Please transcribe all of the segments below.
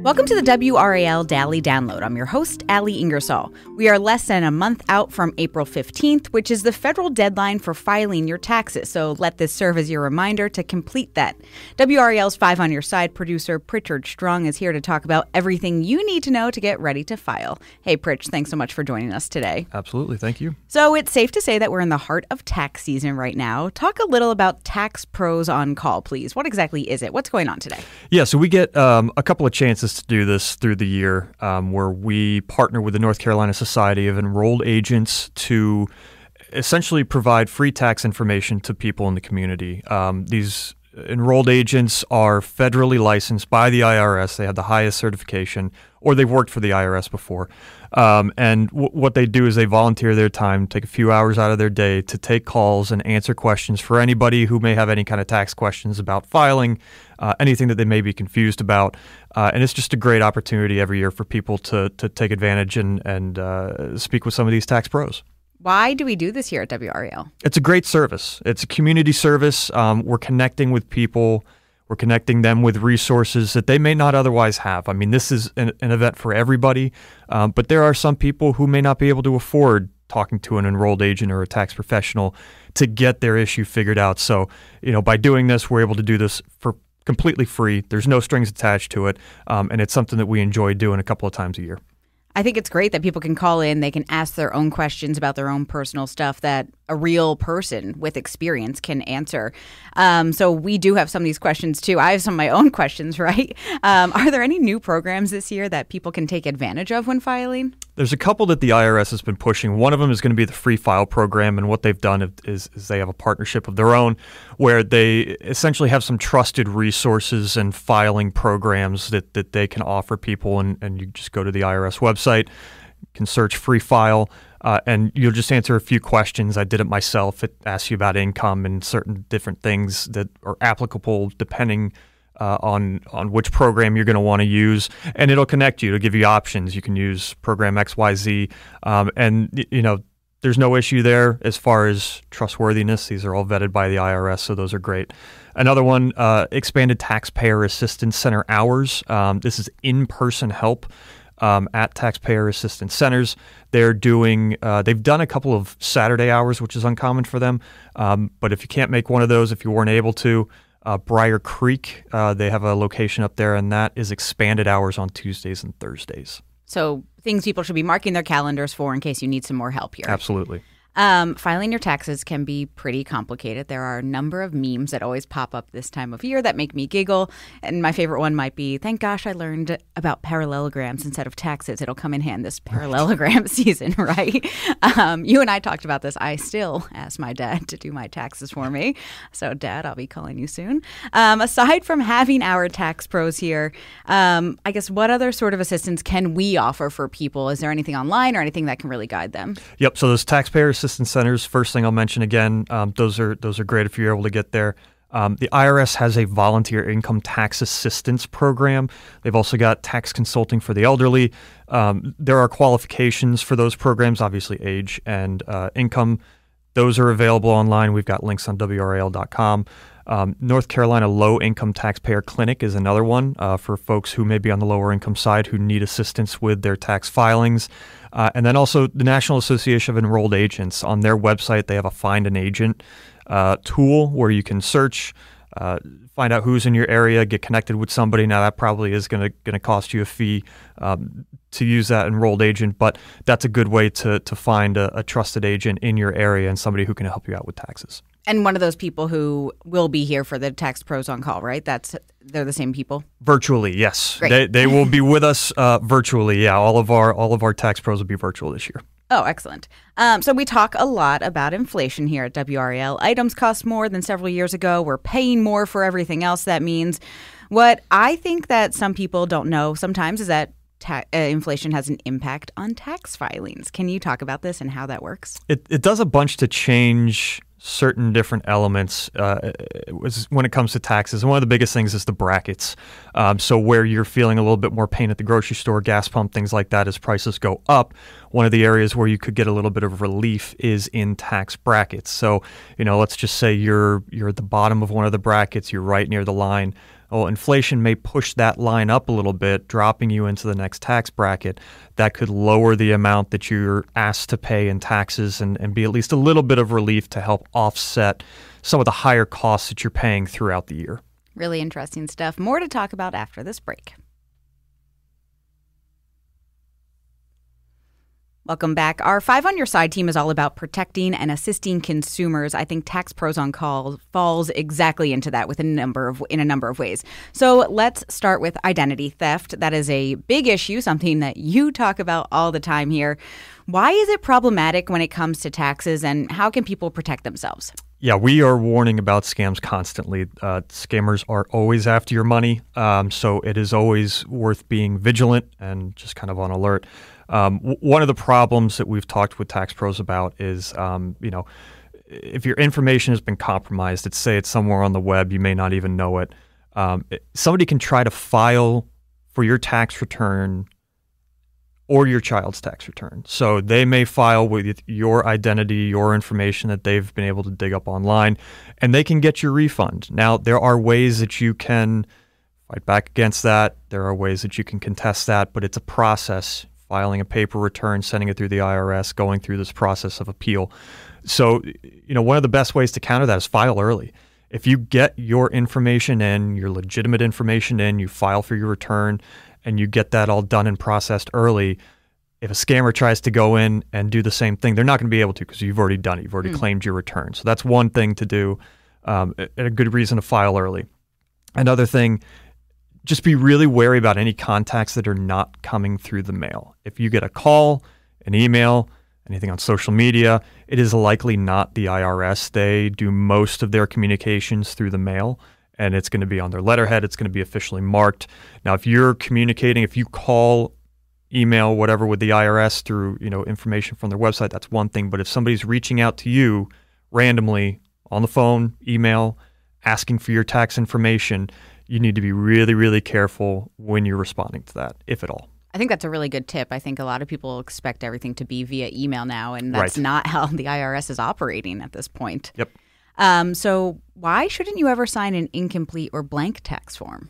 Welcome to the WRAL Daily Download. I'm your host, Ali Ingersoll. We are less than a month out from April 15th, which is the federal deadline for filing your taxes, so let this serve as your reminder to complete that. WRAL's Five on Your Side producer, Pritchard Strong, is here to talk about everything you need to know to get ready to file. Hey, Pritch, thanks so much for joining us today. Absolutely. Thank you. So it's safe to say that we're in the heart of tax season right now. Talk a little about Tax Pros on Call, please. What exactly is it? What's going on today? Yeah, so we get a couple of chances to do this through the year where we partner with the North Carolina Society of Enrolled Agents to essentially provide free tax information to people in the community. These enrolled agents are federally licensed by the IRS. They have the highest certification, or they've worked for the IRS before. And what they do is they volunteer their time, take a few hours out of their day to take calls and answer questions for anybody who may have any kind of tax questions about filing, anything that they may be confused about. And it's just a great opportunity every year for people to take advantage and speak with some of these tax pros. Why do we do this here at WRAL? It's a great service. It's a community service. We're connecting with people. We're connecting them with resources that they may not otherwise have. I mean, this is an event for everybody, but there are some people who may not be able to afford talking to an enrolled agent or a tax professional to get their issue figured out. So, by doing this, we're able to do this for completely free. There's no strings attached to it, and it's something that we enjoy doing a couple of times a year. I think it's great that people can call in, they can ask their own questions about their own personal stuff that a real person with experience can answer. So we do have some of these questions too. I have some of my own questions, right? Are there any new programs this year that people can take advantage of when filing? There's a couple that the IRS has been pushing. One of them is going to be the Free File program, and what they've done is they have a partnership of their own where they essentially have some trusted resources and filing programs that they can offer people, and you just go to the IRS website, you can search Free File, and you'll just answer a few questions. I did it myself. It asks you about income and certain different things that are applicable depending on which program you're going to want to use, and it'll connect you. It'll give you options. You can use program XYZ, and there's no issue there as far as trustworthiness. These are all vetted by the IRS, so those are great. Another one, expanded taxpayer assistance center hours. This is in-person help at taxpayer assistance centers. They've done a couple of Saturday hours, which is uncommon for them. But if you can't make one of those, if you weren't able to, Briar Creek, they have a location up there, and that is expanded hours on Tuesdays and Thursdays. So things people should be marking their calendars for in case you need some more help here. Absolutely. Filing your taxes can be pretty complicated. There are a number of memes that always pop up this time of year that make me giggle. And my favorite one might be, thank gosh I learned about parallelograms instead of taxes. It'll come in hand this parallelogram season, right? You and I talked about this. I still ask my dad to do my taxes for me. So Dad, I'll be calling you soon. Aside from having our tax pros here, I guess what other sort of assistance can we offer for people? Is there anything online or anything that can really guide them? Yep. So those taxpayer assistance centers, first thing I'll mention again, those are great if you're able to get there. The IRS has a volunteer income tax assistance program. They've also got tax consulting for the elderly. There are qualifications for those programs, obviously age and income. Those are available online. We've got links on WRAL.com. North Carolina Low Income Taxpayer Clinic is another one for folks who may be on the lower income side who need assistance with their tax filings. And then also the National Association of Enrolled Agents. On their website, they have a Find an Agent tool where you can search, find out who's in your area, get connected with somebody. Now, that probably is going to cost you a fee to use that enrolled agent, but that's a good way to find a trusted agent in your area and somebody who can help you out with taxes. And one of those people who will be here for the Tax Pros on Call, right? They're the same people? Virtually, yes. Great. They will be with us virtually. Yeah, all of our tax pros will be virtual this year. Oh, excellent. So we talk a lot about inflation here at WRAL. Items cost more than several years ago. We're paying more for everything else that means. What I think that some people don't know sometimes is that inflation has an impact on tax filings. Can you talk about this and how that works? It does a bunch to change certain different elements when it comes to taxes. And one of the biggest things is the brackets. So where you're feeling a little bit more pain at the grocery store, gas pump, things like that, as prices go up, one of the areas where you could get a little bit of relief is in tax brackets. So, let's just say you're at the bottom of one of the brackets, you're right near the line. Well, inflation may push that line up a little bit, dropping you into the next tax bracket. That could lower the amount that you're asked to pay in taxes and be at least a little bit of relief to help offset some of the higher costs that you're paying throughout the year. Really interesting stuff. More to talk about after this break. Welcome back. Our 5 on Your Side team is all about protecting and assisting consumers. I think Tax Pros on Call falls exactly into that in a number of ways. So let's start with identity theft. That is a big issue, something that you talk about all the time here. Why is it problematic when it comes to taxes, and how can people protect themselves? Yeah, we are warning about scams constantly. Scammers are always after your money, so it is always worth being vigilant and just kind of on alert. One of the problems that we've talked with tax pros about is, if your information has been compromised, say it's somewhere on the web, you may not even know it. Somebody can try to file for your tax return or your child's tax return. So they may file with your identity, your information that they've been able to dig up online, and they can get your refund. Now, there are ways that you can fight back against that. There are ways that you can contest that, but it's a process. Filing a paper return, sending it through the IRS, going through this process of appeal. So, one of the best ways to counter that is file early. If you get your information in, your legitimate information in, you file for your return, and you get that all done and processed early, if a scammer tries to go in and do the same thing, they're not going to be able to because you've already done it. You've already claimed your return. So that's one thing to do, and a good reason to file early. Another thing, just be really wary about any contacts that are not coming through the mail. If you get a call, an email, anything on social media, it is likely not the IRS. They do most of their communications through the mail, and it's going to be on their letterhead. It's going to be officially marked. Now, if you're communicating, if you call, email, whatever with the IRS through information from their website, that's one thing. But if somebody's reaching out to you randomly on the phone, email, asking for your tax information, you need to be really, really careful when you're responding to that, if at all. I think that's a really good tip. I think a lot of people expect everything to be via email now, and that's not how the IRS is operating at this point. Yep. So why shouldn't you ever sign an incomplete or blank tax form?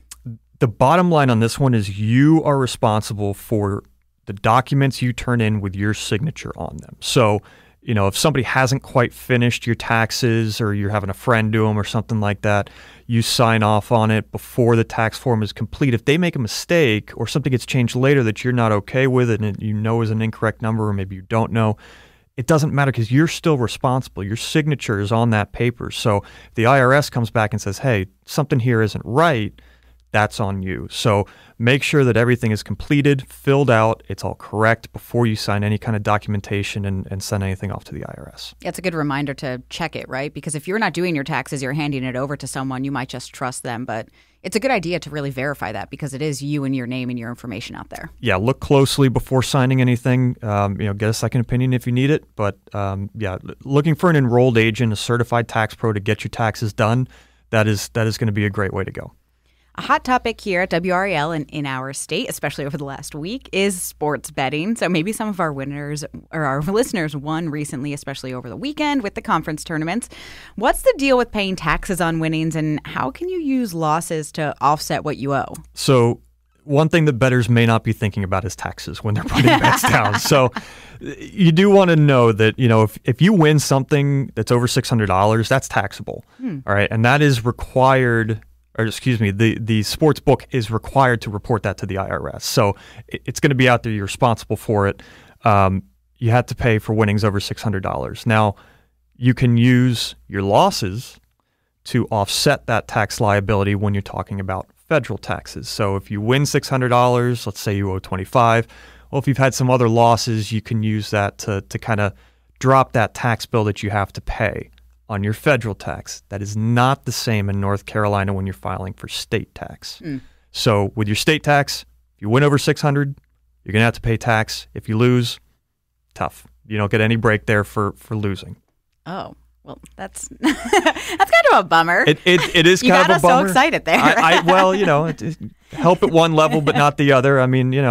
The bottom line on this one is you are responsible for the documents you turn in with your signature on them. So, if somebody hasn't quite finished your taxes or you're having a friend do them or something like that, you sign off on it before the tax form is complete. If they make a mistake or something gets changed later that you're not okay with and is an incorrect number, or maybe you don't know, it doesn't matter because you're still responsible. Your signature is on that paper. So if the IRS comes back and says, hey, something here isn't right, that's on you. So make sure that everything is completed, filled out, it's all correct before you sign any kind of documentation and send anything off to the IRS. Yeah, it's a good reminder to check it, right? Because if you're not doing your taxes, you're handing it over to someone, you might just trust them. But it's a good idea to really verify that because it is you and your name and your information out there. Yeah, look closely before signing anything. Get a second opinion if you need it. But looking for an enrolled agent, a certified tax pro to get your taxes done, that is going to be a great way to go. A hot topic here at WRAL and in our state, especially over the last week, is sports betting. So maybe some of our winners or our listeners won recently, especially over the weekend with the conference tournaments. What's the deal with paying taxes on winnings, and how can you use losses to offset what you owe? So one thing that bettors may not be thinking about is taxes when they're putting bets down. So you do want to know that, if you win something that's over $600, that's taxable. All right. And that is required. The sports book is required to report that to the IRS. So it's going to be out there. You're responsible for it. You had to pay for winnings over $600. Now, you can use your losses to offset that tax liability when you're talking about federal taxes. So if you win $600, let's say you owe $25. Well, if you've had some other losses, you can use that to kind of drop that tax bill that you have to pay on your federal tax. That is not the same in North Carolina when you're filing for state tax. So with your state tax, if you win over $600, you're going to have to pay tax. If you lose, tough. You don't get any break there for losing. Oh, well, that's kind of a bummer. It is kind of a bummer. You got us so excited there. Help at one level, but not the other. I mean, these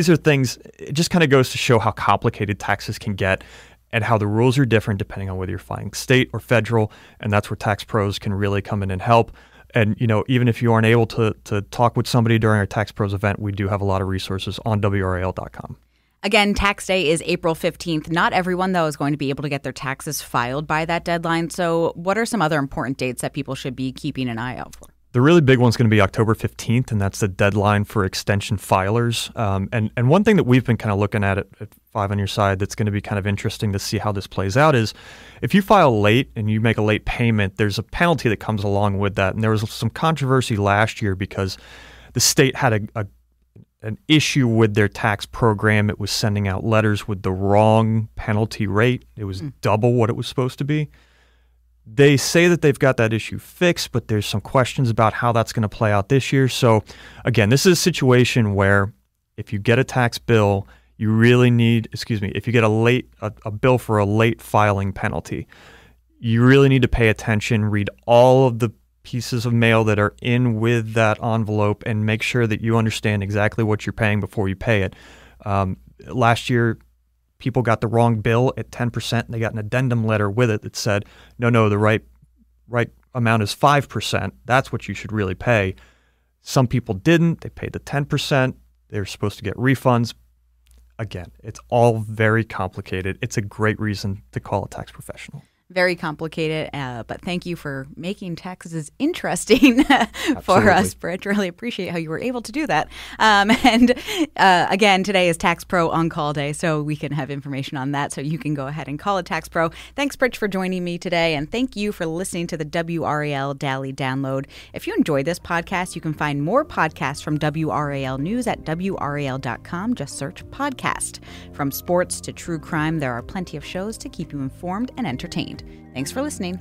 are things, it just kind of goes to show how complicated taxes can get. and how the rules are different depending on whether you're filing state or federal. And that's where tax pros can really come in and help. And, even if you aren't able to talk with somebody during our Tax Pros event, we do have a lot of resources on WRAL.com. Again, tax day is April 15th. Not everyone, though, is going to be able to get their taxes filed by that deadline. So what are some other important dates that people should be keeping an eye out for? The really big one's going to be October 15th, and that's the deadline for extension filers. And one thing that we've been kind of looking at 5 on Your Side that's going to be kind of interesting to see how this plays out is if you file late and you make a late payment, there's a penalty that comes along with that. And there was some controversy last year because the state had an issue with their tax program. It was sending out letters with the wrong penalty rate. It was double what it was supposed to be. They say that they've got that issue fixed, but there's some questions about how that's going to play out this year. So again, this is a situation where if you get a tax bill, you really need, if you get a bill for a late filing penalty, you really need to pay attention, read all of the pieces of mail that are in with that envelope, and make sure that you understand exactly what you're paying before you pay it. Last year, people got the wrong bill at 10%, and they got an addendum letter with it that said, no, the right amount is 5%. That's what you should really pay. Some people didn't. They paid the 10%. They're supposed to get refunds. Again, it's all very complicated. It's a great reason to call a tax professional. Very complicated, but thank you for making taxes interesting for us, Pritch. Really appreciate how you were able to do that. Again, today is Tax Pro On Call Day, so we can have information on that, so you can go ahead and call a tax pro. Thanks, Pritch, for joining me today, and thank you for listening to the WRAL Daily Download. If you enjoyed this podcast, you can find more podcasts from WRAL News at WRAL.com. Just search podcast. From sports to true crime, there are plenty of shows to keep you informed and entertained. Thanks for listening.